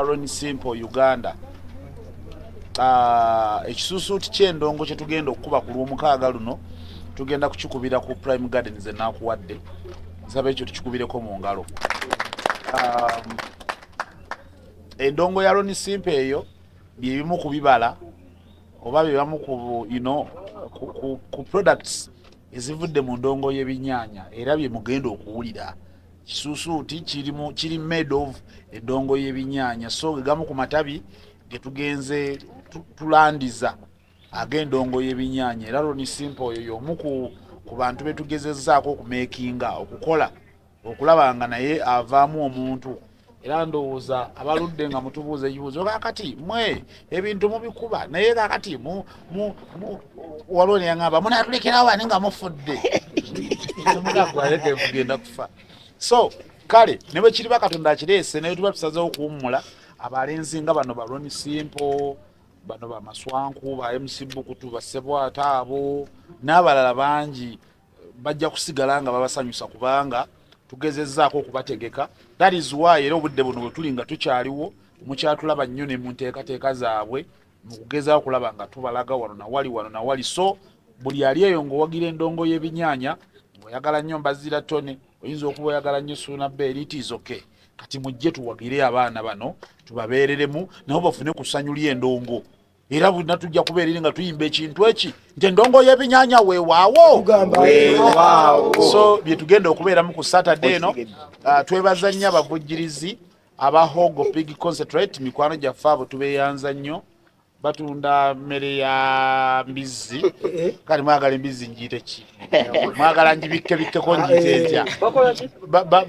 Ronnie Simple Uganda ekisusuuti ky'endongo kye tugenda okukuba ku lw'omukaaga luno tugenda kukikubira ku Prime Gardens enakuwadde nsaba ekyo tukikubireko mu ngalo. Endongo ya Ronnie Simple eyo byebimu ku bibala oba byebamu ku products ezivudde mu ndongo y'ebinyaanya era bye mugenda okuwulira. Kisusuuti kiri made of endongo y'ebinyaanya, so gamu ku matabi ge tugenze tulandiza ag'endongo y'ebinyaanya era Ronnie Simple oyo y'omu ku bantu be tugezezzaako okumeekinga okukola okulaba nga naye avaamu omuntu. Era ndowooza abaludde nga mutubuuza ekibuuzo kakati mwe ebintu mubikuba naye kakati waliwo neyaŋŋamba munaatulekerawo wani nga mufudde mugagwaleke mugenda kufa. So kale ne bwe kiri bakatonda akireese naye tuba tusazeewo okuwummula abalenzi nga bano ba Ronnie Simple, bano ba Maswanku, ba MC Bukutu, ba Ssebwata abo n'abalala bangi bajja kusigala nga babasanyusa kubanga tugezezzaako okubategeka. That is why era obudde buno bwe tuli nga tukyaliwo mukyatulaba nnyo ne mu nteekateeka zaabwe mu kugezaako okulaba nga tubalaga wano na wali. So buli ali eyo ng'owagira endongo y'ebinyaanya ng'oyagala nnyo Mbazira Tone, oyinza okuba oyagala nnyo Suuna Bell, it is okay. Kati mujje tuwagire abaana bano tubabeereremu nabo bafune ku ssanyu ly'endongo. Era bonna tujja kubeerera nga tuyimba ekintu eki nti endongo y'ebinyaanya weewaawo. So bye tugenda okubeeramu ku Saturday eno. Twebaza nnyo abavujjirizi aba Hogo Pig Concentrate, mikwano gyaffe abo tubeeyanza nnyo. Batunda mmere ya mbizzi. Kale mwagala embizzi njiyite ki? Mwagala ngibikkeko njiyite ntya?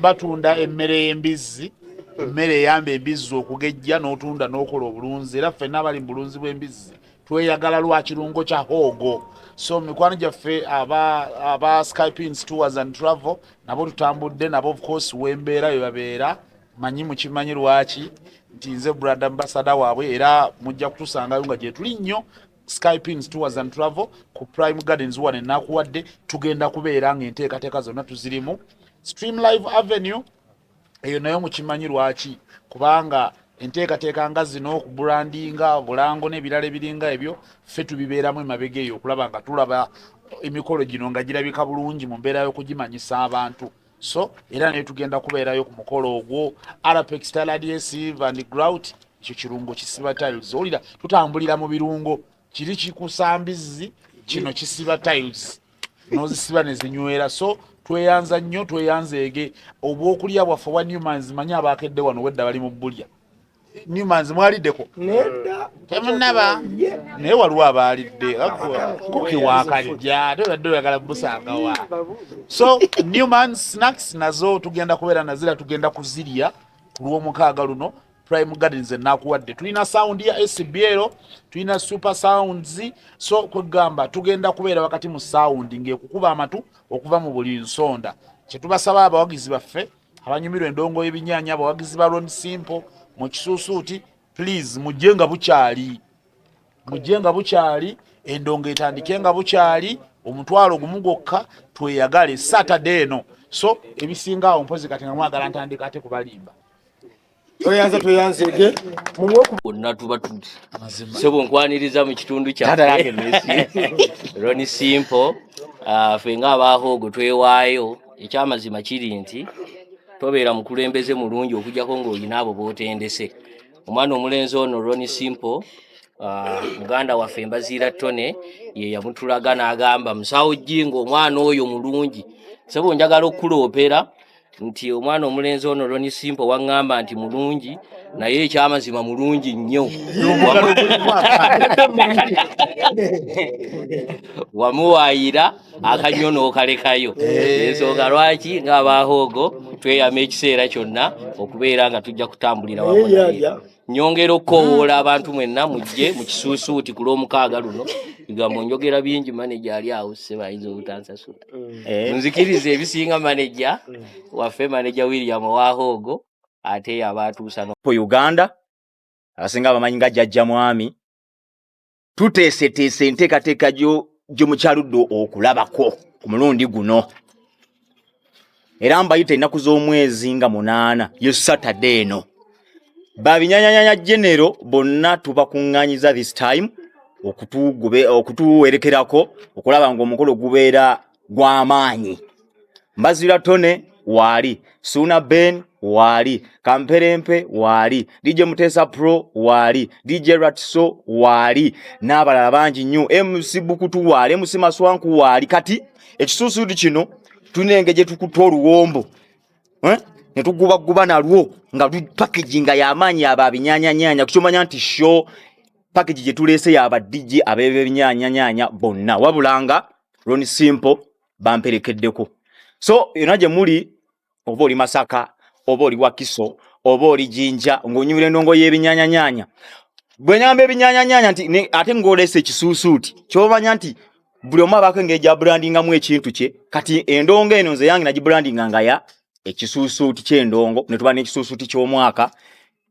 Batunda emmere y'embizzi. Mmere eyamba embizzi okugejja n'otunda n'okola obulunzi. Era ffenna abali mu bulunzi bw'embizzi tweyagala lwa kirungo kya Hogo. So mikwano gyaffe aba Skypins Tours and Travel nabo tutambudde nabo, of course wembeera yo babeera manyi mukimanyi lwaki nti nze brand ambassador waabwe era mujja kutusangayo nga gye tuli nnyo. Skypins Tours and Travel ku Prime Gardens wane nakuwadde tugenda kubeera ng'enteekateeka zonna tuzirimu. Stream Live Avenue eyo nayo mukimanyi lwaki kubanga enteekateeka nga zino okubrandinga Bulango n'ebirala ebiringa ebyo ffe tubibeeramu emabega eyo okulaba nga tulaba emikolo gino nga girabika bulungi mu mbeera y'okugimanyisa abantu. So era naye tugenda kubeerayo ku mukolo ogwo. Arapex Style Adhesive and Grout, ekyo kirungo kisiba tiles. Olira tutambulira mu birungo kiri kikusambizzi kino kisiba tiles n'ozisiba ne zinywera. So tweyanza nnyo tweyanzeege obwokulya bwaffe obwa Newmans manyi abaakedde wano wedda bali mu bulya. Newmans mwaliddeko? Nedda. Temunaba? Naye waliwo abaalidde. Kuki waakajja tobadde oyagala busanga wa. So Newmans snacks nazo tugenda kubeera nazira tugenda kuzirya ku lw'omukaaga luno Prime Gardens enakuwadde. Tulina sound ya SBL, tulina super sounds. So kwegamba tugenda kubeera wakati mu sound ng'ekukuba amatu okuva mu buli nsonda. Kye tubasaba abawagizi baffe abanyumirwa endongo y'ebinyaanya, abawagizi ba Ronnie Simple mu kisuusuuti, please mujje nga bukyali endongo etandike nga bukyali omutwalo gumu gwokka tweyagale Saturday eno. So ebisinga awo mpozi kati nga mwagala ntandika ate kubalimba tweyanzege bonna tuba tuti sebo nkwaniriza mu kitundu kyaffe Ronnie Simple. Ffe ng'aba Hogo twewaayo. Ekyamazima kiri nti tobeera mukulembeze mulungi okujjako ng'olina abo bootendese. Omwana omulenzi ono Ronnie Simple muganda waffe Mbazira Tone ye yamutulaga n'agamba musawo Jjingo omwana oyo mulungi. Sebo njagala okuloopera nti omwana omulenzi ono Ronnie Simple waŋŋamba nti mulungi naye ekyamazima mulungi nnyo. Wamuwaayira akanyono okalekayo. Ensonga lwaki ng'aba Hogo tweyama ekiseera kyonna okubeera nga tujja kutambulira wamu. Nyongera okukoowoola abantu mwenna mujje mu kisuusuuti ku lw'omukaaga luno. Bigambo njogera bingi manager ali awo seba ayinza obutansasula. Nzikiriza ebisinga manager waffe manager William wa Hogo ate yabaatuusa no Uganda abasinga abamanyi nga Jjajja Mwami tuteeseteese enteekateeka gyo mukyaludde okulabako ku mulundi guno. Era mbayita ennaku z'omwezi nga 8 ye Saturday eno babinyanyanya general bonna tubakunganyiza this time okutuwerekerako okulaba nga omukolo gubeera gw'amaanyi. Mbazira Tone wali, Suna Ben wali, Kamperempe wali, DJ Mutesa Pro wali, DJ Ratso wali, n'abalala bangi nnyo, MC Bukutu wali, MC Maswanku wali. Kati ekisuusuuti kino tunenge gye tukuta oluwombo ne tugubaguba nalwo nga packaging y'amaanyi ababinyanyanyanya kukyomanya nti show package gye tuleese yaba DJ abebinyanyanyanya bonna wabulanga Ronnie Simple bamperekeddeko. So yona gye muli oba oli Masaka oba oli Wakiso oba oli Jinja ng'onyumira endongo y'ebinyanyanyanya bwe nyamba ebinyanyanyanya nti ate ng'olese ekisuusuuti kyomanya nti buli omu abaako engeri gya brandingamu ekintu kye. Kati endongo eno nze yange nagibrandinga nga ya ekisuusuuti ky'endongo ne tuba n'ekisuusuuti ky'omwaka.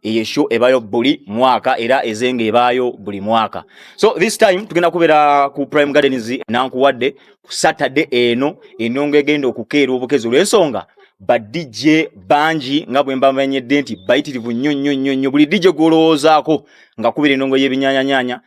Eyesho ebayo buli mwaka era ezenga ebayo buli mwaka. So this time tugenda kubeera ku Prime Gardens nankuwadde ku Saturday eno endongo egenda okukeera obukezi olw'ensonga ba DJ bangi nga bwe mbamenyedde nti bayitirivu nnyo buli DJ golowoozaako nga kubira endongo y'ebinyanyanyanya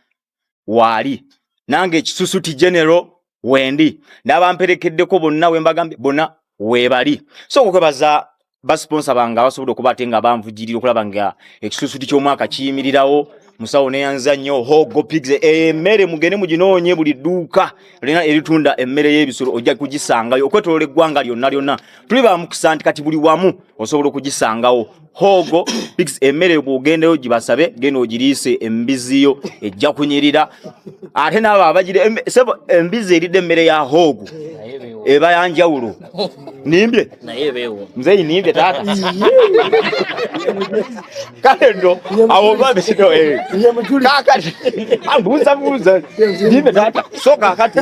wali. Nange ekisuusuuti general wendi n'abamperekeddeko bonna we mbagambye bonna weebali. So okwebaza basponsor banga basobola okubate nga banvujirira okulaba nga ekisuusuuti ky'omwaka kiyimirirawo. Musawo neyanza nnyo Hogo Pigs emmere mugende muginoonye buli dduuka lina eritunda emmere y'ebisolo ojja kugisangayo okwetoloola eggwanga lyonna tuli bamukisa nti kati buli wamu osobola okugisangawo. Hogo Pigs emmere bw'ogendeyo gibasabe genda ogiriise embiziyo ejja kunyirira ate n'abo abagire embizi eridde emmere ya Hogo eba yanjawulo nimbye naye beewo mzeyi nimbye taata kalendo abo babisito kakati ambuza nimbye taata soka kakati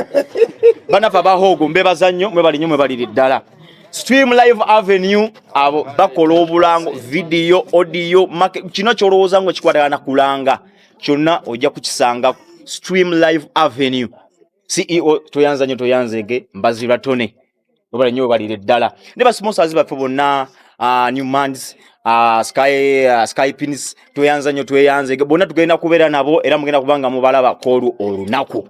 banafa ba Hogo mbebaza nnyo mwe bali ddala. Stream Live Avenue abo bakola obulango video audio kino kyolowooza ngo kikwatagana kulanga kyonna ojja kukisanga Stream Live Avenue. CEO toyanzege Mbazira Tone obala nnyo balire ddala ne ba sponsors baffe bonna Newmans Sky Pins toyanzege bonna tugenda kubeera nabo era mugenda kubanga mubalaba kolu olunaku.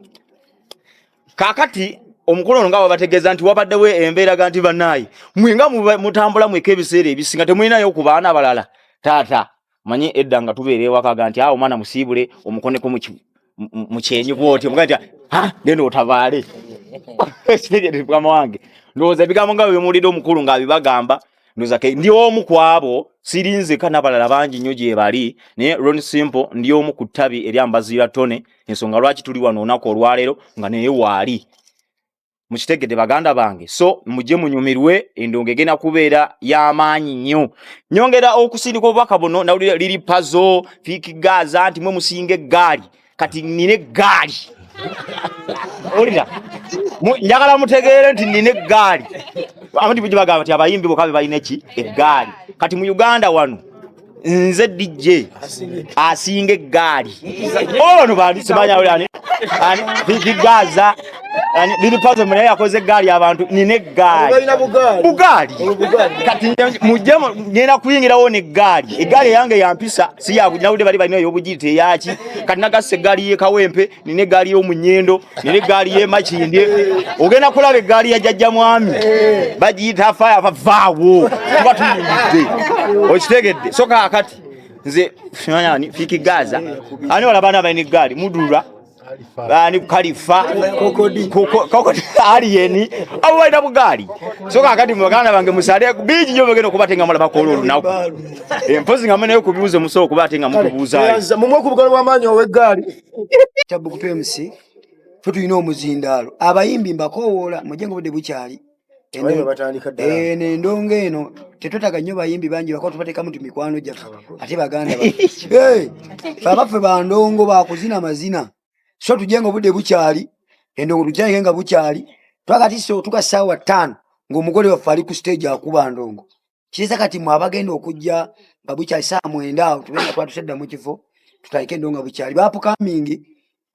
Kakati omukolo nga babategeeza nti wabaddewo embeera ganti bannayi mwenga mutambula mweka ebiseera ebisinga temulinayo ku baana balala taata manyi edda nga tubeera ewaka ganti awo omwana musiibule omukoneko mu kyenyi bwoti omuga nti genda otabaale mukama wange ndowooza ebigambo nga byemuwulidde omukulu ng'abibagamba ndowooza ndi omu ku abo sirinzeka n'abalala bangi nnyo gye bali naye Ronnie Simple ndi omu ku ttabi eri Mbazira Tone ensonga lwaki tuli wano olunaku olwaleero nga naye waali mukitegedde baganda bange. So mujje munyumirwe endongo egenda kubeera y'amaanyi nnyo. Nyongera okusindika obubaka buno nawulira liri puzzle Fiki Gaza nti mwe musinga eggaali kati nina eggaali olira njagala mutegeere nti nina eggaali abantu bwe bagamba nti abayimbi bokka balina eggaali kati mu Uganda wano nze DJ asinga eggaali ono bali simanya oli ani Fiki Gaza liri puzzle mwe yakoze eggaali abantu nina eggaali bugaali kati mujje ngenda kuyingirawo n'eggaali yange yampisa si yakujinawudde bali balina ey'obugiri eyaki kati nagasse eggaali ye Kawempe nina eggaali y'Omunyendo nina eggaali ye Makindye ogenda kulaba eggaali ya jjajja mwami bagiyita fire vaawo tuba tuyingidde okitegedde so kakati nze simanya Fiki Gaza ani wala baana balina eggaali Mudula ani Khalifa kokodi aliyeni abo baina bugali so kakati muganda bange musale biji nyo bagenda kubatenga mala bakolo olunaku empozi ngamene yo kubibuze musoko kubatenga mukubuza mumwe ku bugalo bwamanyo wegali tabu ku PMC futu ino muzindalo abayimbi mbakowoola mujengo bude bukyali endongo eno tetwetaga nnyo bayimbi bangi bako tubateka mu mikwano gyaffe ate baganda baffe bandongo bakuzina mazina so tujenga bude bukyali endongo tujange nga bukyali twakati so tukasawa 5 ng'omugole waffe ali ku stage akuba ndongo kiza kati mwabagenda okujja nga bukyali saa 9 tubenga twatusedda mu kifo tutayike endongo bukyali bapo kamingi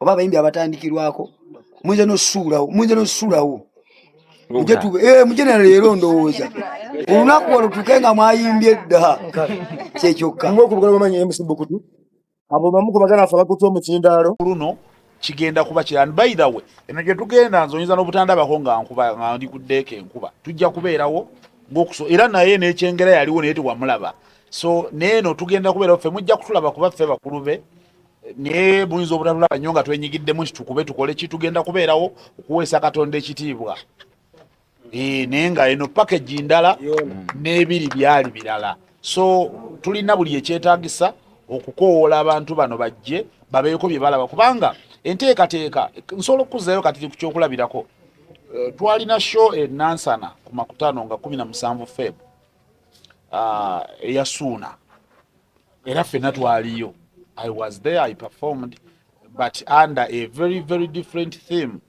oba bayimbi abatandikirwako muze no sulawo muje na leero ndowooza olunaku olwo tukenga mwayimbye dda kyekyokka ng'okubugala bamanyi MC Bukutu abo bamu ku bagana afa bakutu omukindaalo luno kigenda kuba kirani. By the way, eno gye tugenda nzonyiza n'obutandabako nga ndi ku ddeeka enkuba tujja kubeerawo ng'okuso era naye n'ekyengera yaliwo naye tewamulaba. So neeno tugenda kubeerawo ffe mujja kutulaba kuba ffe bakulu be naye muyinza obutatulaba nnyo nga twenyigidde nti tukube tukole ki. Tugenda kubeerawo okuweesa Katonda ekitiibwa naye nga eno package ndala n'ebiri byali birala. So tulina buli ekyetaagisa okukoowoola abantu bano bajje babeeko bye balaba kubanga enteekateeka nsobola okuzaayo kati ku kyokulabirako. Twalina show e Nansana ku makutano nga 17 Feb eyasuuna era ffenna twaliyo. I was there, I performed, but under a very, very different theme.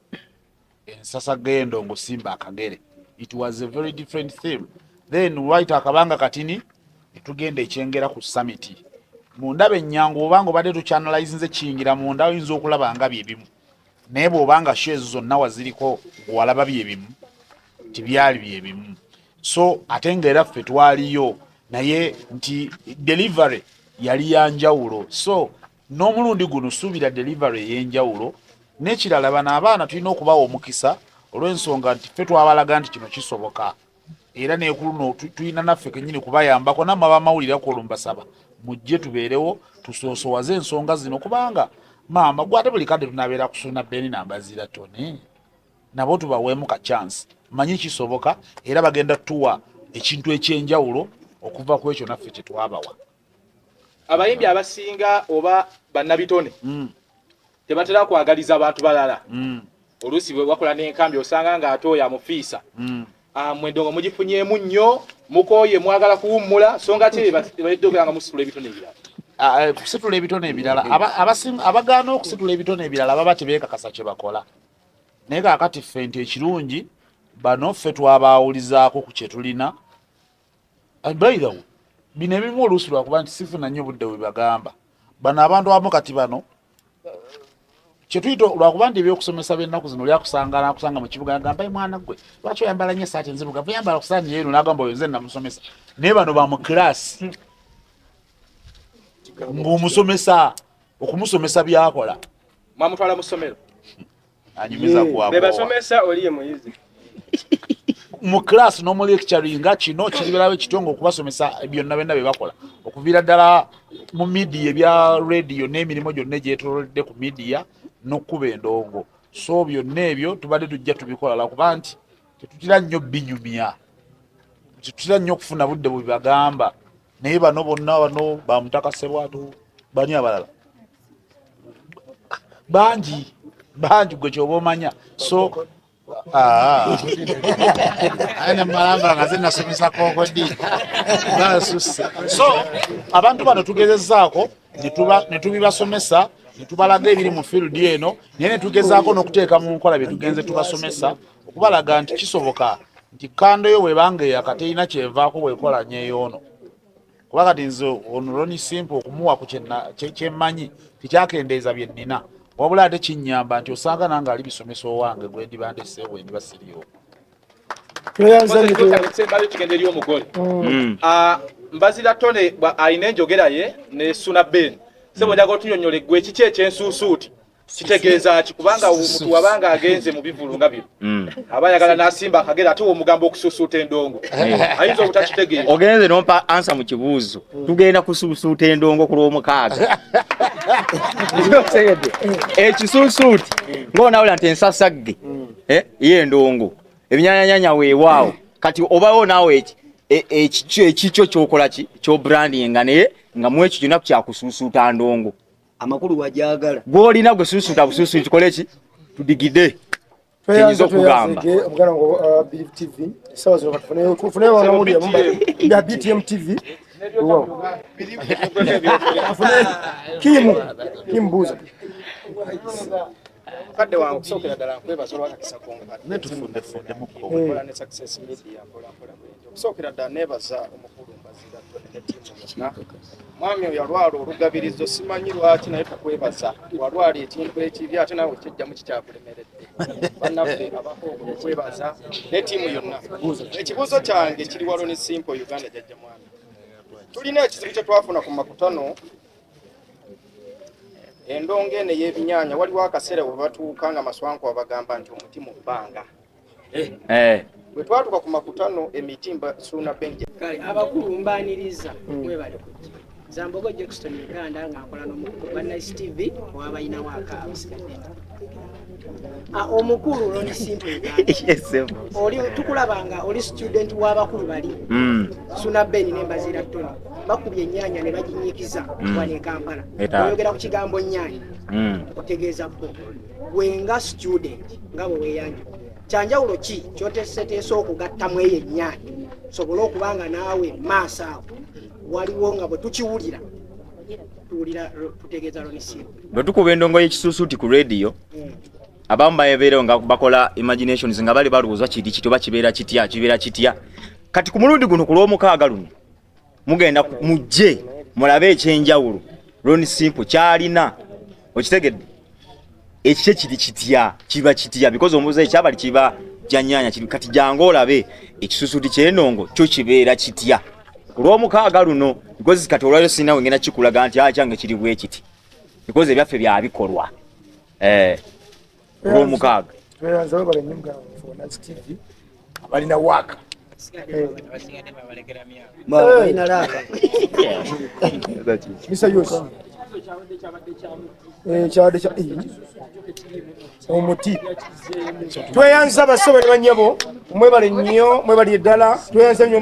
Ensasa Gendongo Simba Akagere. It was a very different theme. Then right akabanga katini tugenda ekyengera ku summit. Mundabe nnyangu obango badde tuchannelize nze kingira munda oyinza okulaba nga byebimu. Naye bw'obanga shares zonna waziriko walaba byebimu tibyali byebimu. So ate ng'era ffe twaliyo naye nti delivery yali yanjawulo. So n'omulundi guno suubira delivery ey'enjawulo. N'ekirala bano abaana tulina okubawa omukisa olw'ensonga nti ffe twabalaga nti kino kisoboka era n'ekuluno tulina naffe kennyini kubayambako nammwe abamawulire olwo mbasaba mujje tubeerewo tusoosowaze ensonga zino kubanga maama gwe ate buli kadde tunabeera kusuna Beni n'Ambazira Tony nabo tubaweemu ka chance manyi kisoboka era bagenda tuwa ekintu ekyenjawulo okuva ku ekyo naffe kye twabawa. Abayimbi abasinga oba bannabitone tebatera kwagaliza abantu balala. Oluusi bwe wakola n'enkambi osanga nga ate oyo amufiisa. Mwendongo mugifunyeemu nnyo mukooye mwagala kuwummula so nga kiri baddogera nga musitula ebitone ebirala. Kusitula ebitone ebirala abagaana okusitula ebitone ebirala baba tebeekakasa kye bakola. Naye kaakati ffe nti ekirungi bano ffe twabaawulizaako ku kye tulina. By the way, bino ebimu oluusi lwakuba nti sifuna nnyo budde bwe bagamba. Bano abantu abamu kati bano kye tuyita lwakuba nti ebyokusomesa by'ennaku zino lyakusanga n'akusanga mu kibuga nagamba mwana gwe lwaki oyambala nnyo essaati enzirugavu yambala ku ssaani yeeno n'agamba oyo nze namusomesa. Naye bano ba mu kiraasi ng'omusomesa okumusomesa byakola. Mwamutwala mu ssomero anyumiza kwako be basomesa oli ye muyizi mu class no mu lecturing nga kino kiribirawo ekitongo okubasomesa byonna byenna bye bakola okuviira ddala mu media ebya radio n'emirimu gyonna egyetoolodde ku media n'okkuba endongo. So byonna ebyo tubadde tujja tubikola lwakuba nti tetutira nnyo binyumya tetutira nnyo okufuna budde bwe bagamba. Naye bano bonna bano bamutakasebwatu bani abalala bangi gwe kyoba omanya. So ana malamba nga zinasomesa kokodi basusse. So abantu bano tugezezaako ne tubibasomesa ne tubalaga ebiri mu field eno naye ne tugezaako n'okuteeka mu nkola bye tugenze tubasomesa okubalaga nti kisoboka nti kando yo bwebanga eyakateerina kyevaako bwekola nyeyoono kuba kati nze ono Ronnie Simple okumuwa ku kyemmanyi tikyakendeeza bye nnina wabula ate kinnyamba nti osanga nange ali bisomesa owange gwe ndibandese bwe ndiba siriyo. Kigende eri omugole Mbazira Tone alina enjogera ye ne Suna Ben sebo njaga otunyonyola eggwe kiki ekyensuusuuti kitegeeza ki kubanga omuntu wabanga agenze mu bivulunga bino aba ayagala n'asimba akagera ate omugambo okusuusuuta endongo ayinza obutakitegeeza. Ogenze nompa ansa mu kibuuzo tugenda kusuusuuta endongo ku lw'omukaaga ekisuusuuti ng'onaawula nti ensasagge y'endongo ebinyanyanyanya weewaawo kati obawo naawe ekikyo kyokola ki kyobrandinga naye nga mu ekyo kyonna kyakusuusuuta ndongo amakulu wajagala gw'olina gwe suusuuta busuusuuti kikole ki tudigide kiyinza okugamba omugana ngo BTV sawa zino tufune wanamuli ya BTM TV kimbuza kadde wangu kusokera ddala nkwebaza olwakakisa konka netufundefunde muko okola ne Success Media mpolampola okusokera ddala neebaza omukulu Mbazira Tone ne ttiimu yonna. Mwami oyo yalwala olugabirizo simanyi lwaki naye tukwebaza walwala ekintu ekibi ate nawe kijjamu kikyakulemeredde. bannaffe abahoogo okwebaza ne ttiimu yonna. Ekibuuzo kyange kiri walo ne Simple Uganda Jjajja Mwami. Tulina ekizibu kye twafuna ku makutano endongo eno y'ebinyaanya waliwo akaseera bwe batuuka nga Maswanku abagamba nti omuti mu bbanga. Bwe twatuuka ku makutano emitimba Ssuuna Benje. Kale abakulu mbaaniriza mwebale kujja. Zambogo Jackson Uganda ng'akola n'omukulu wa Nice TV owabayina waaka abasigadde. Omukulu Ronnie Simple Uganda. Oli tukulabanga oli student w'abakulu bali. Ssuuna Ben ne Mbazira Tony. Bakubye ennyaanya ne baginyiikiza wane Kampala. Oyogera ku kigambo nnyaanya. Otegeeza ko wenga student nga bwe weeyanja. Kyanjawulo ki kyoteeseteesa okugattamu eyo ennyaanya sobole okubanga naawe maaso awo waliwo nga bwe tukiwulira tuwulira tutegeeza Ronnie Simple. Bwe tukuba endongo y'ekisuusuuti ku radio abamu babeerewo nga bakola imaginations nga bali balowooza kiri kiti oba kibeera kitya. Kati ku mulundi guno ku lw'omukaaga luno mugenda mujje mulabe ekyenjawulo Ronnie Simple kyalina okitegedde ekye kiri kitya kiba kitya because omubuuza ekyabali kiba kyanyaanya kiri kati jangu olabe ekisuusuuti ky'endongo kyo kibeera kitya ku lw'omukaaga luno because kati olwayo sina wengena kikulaga nti kyange kiri bwe kiti because ebyaffe byabikolwa olw'omukaaga tweyanza we bale nnyo for Nice TV balina waka balina laka Mr. Yos kyabadde kya omuti tweyanza basobe ne bannyabo mwebale nnyo mwebali eddala tweyanza nnyo